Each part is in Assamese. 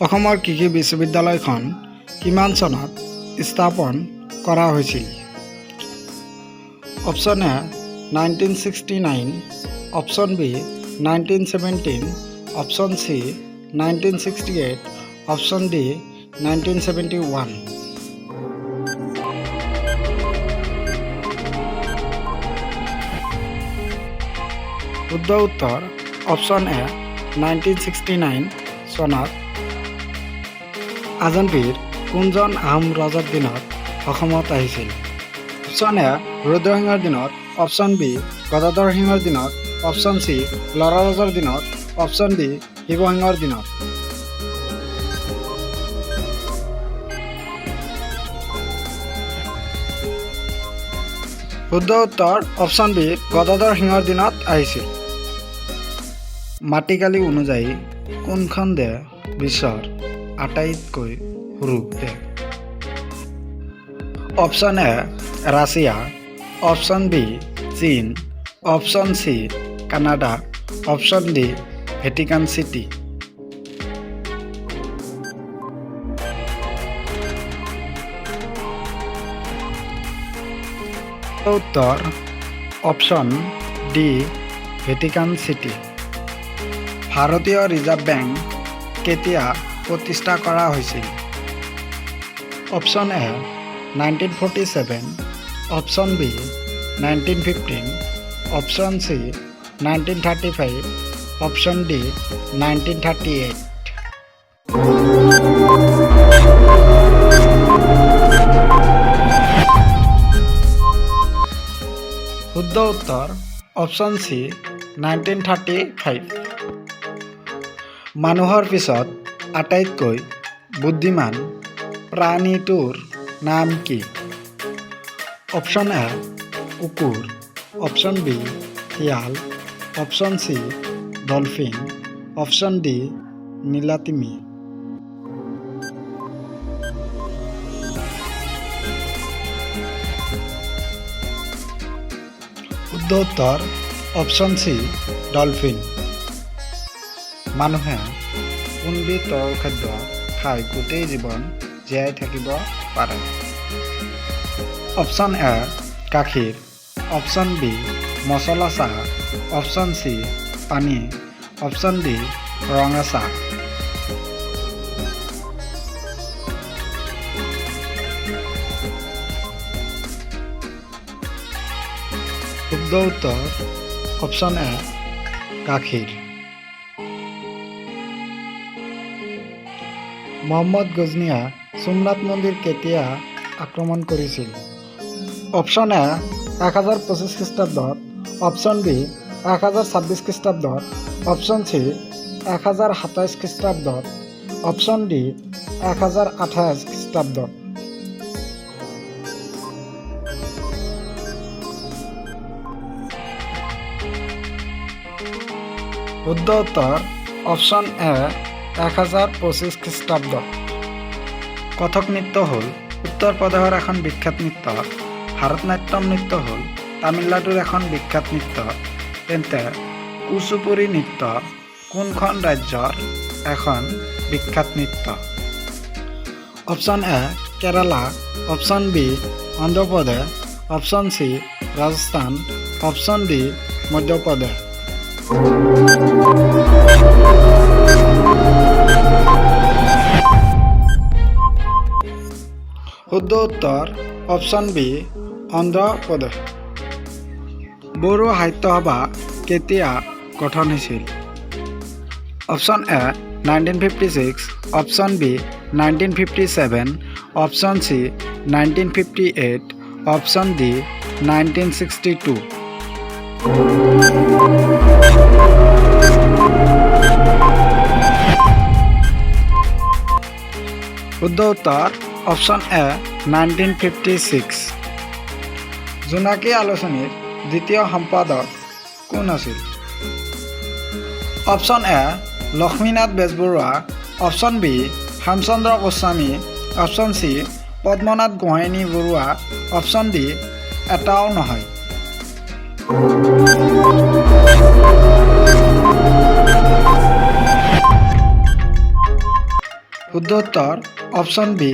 অসমৰ কৃষি বিশ্ববিদ্যালয়খন কিমান চনত স্থাপন কৰা হৈছিল? Option A 1969, option B 1917, option C 1968, option D 1971। শুদ্ধ উত্তৰ অপশ্যন এ 1969 চনত। আজানপীৰ কোনজন আহোম ৰজাৰ দিনত অসমত আহিছিল? অপশ্যন এ ৰুদ্ৰসিংহৰ দিনত, অপশ্যন বি গদাধৰ সিংহৰ দিনত, অপশ্যন চি লৰাৰজাৰ দিনত, অপশ্যন ডি শিৱসিংহৰ দিনত। শুদ্ধ উত্তৰ অপশ্যন বি গদাধৰ সিংহৰ দিনত আহিছিল। মাটিকালি অনুযায়ী কোনখন দেশ বিশ্বৰ আটাইতকৈ সৰু দেশ? Option A Russia, option B চীন, option C Canada, option D Vatican City. উত্তৰ অপশ্যন ডি ভেটিকান চিটি। ভাৰতীয় ৰিজাৰ্ভ বেংক কেতিয়া প্ৰতিষ্ঠা কৰা হৈছিল? Option A 1947, option B 1915, option C 1935, option D 1938। শুদ্ধ উত্তৰ অপশ্যন চি 1935। মানুহৰ পিছত আটাইতকৈ বুদ্ধিমান প্ৰাণীটোৰ নাম কি? অপশ্যন এ কুকুৰ, অপশ্যন বি শিয়াল, option C dolphin, option D নীলাতিমি। শুদ্ধ উত্তৰ অপশ্যন চি ডলফিন। মানুহে কোনবিধ তৰল খাদ্য খাই গোটেই জীৱন জীয়াই থাকিব পাৰে? অপশ্যন এ গাখীৰ, অপশ্যন বি মচলা চাহ, অপশ্যন চি পানী, অপশ্যন ডি ৰঙা চাহ। শুদ্ধ উত্তৰ অপশ্যন এ গাখীৰ। মহম্মদ গজনীয়ে সোমনাথ মন্দিৰ কেতিয়া আক্ৰমণ কৰিছিল? অপশ্যন এ 1025 খ্ৰীষ্টাব্দত, অপশ্যন বি 1026 খ্ৰীষ্টাব্দত, অপশ্যন চি 1027 খ্ৰীষ্টাব্দত, অপশ্যন ডি 1028 খ্ৰীষ্টাব্দত। শুদ্ধ উত্তৰ অপশ্যন এ 1025 খ্ৰীষ্টাব্দত। কথক নৃত্য হ'ল উত্তৰ প্ৰদেশৰ এখন বিখ্যাত নৃত্য। ভাৰতনাট্যম নৃত্য হ'ল তামিলনাডুৰ এখন বিখ্যাত নৃত্য। তেন্তে কুচিপুড়ি নৃত্য কোনখন ৰাজ্যৰ এখন বিখ্যাত নৃত্য? Option A Kerala, option B Andhra Pradesh, option C Rajasthan, option D Madhya Pradesh. শুদ্ধ উত্তৰ অপশ্যন বি অন্ধ্ৰপ্ৰদেশ। বড়ো সাহিত্য সভা কেতিয়া গঠন হৈছিল? Option A 1956, option B 1957, option C 1958, option D 1962। শুদ্ধ উত্তৰ অপশ্যন এ 1956। জোনাকী আলোচনীৰ দ্বিতীয় সম্পাদক কোন আছিল? Option A Lakshminath Bezbaroa, option B Hemchandra Goswami, option C Padmanath Gohain Baruah, option D এটাও নহয়। শুদ্ধ উত্তৰ অপশ্যন বি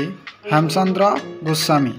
হেমচন্দ্ৰ গোস্বামী।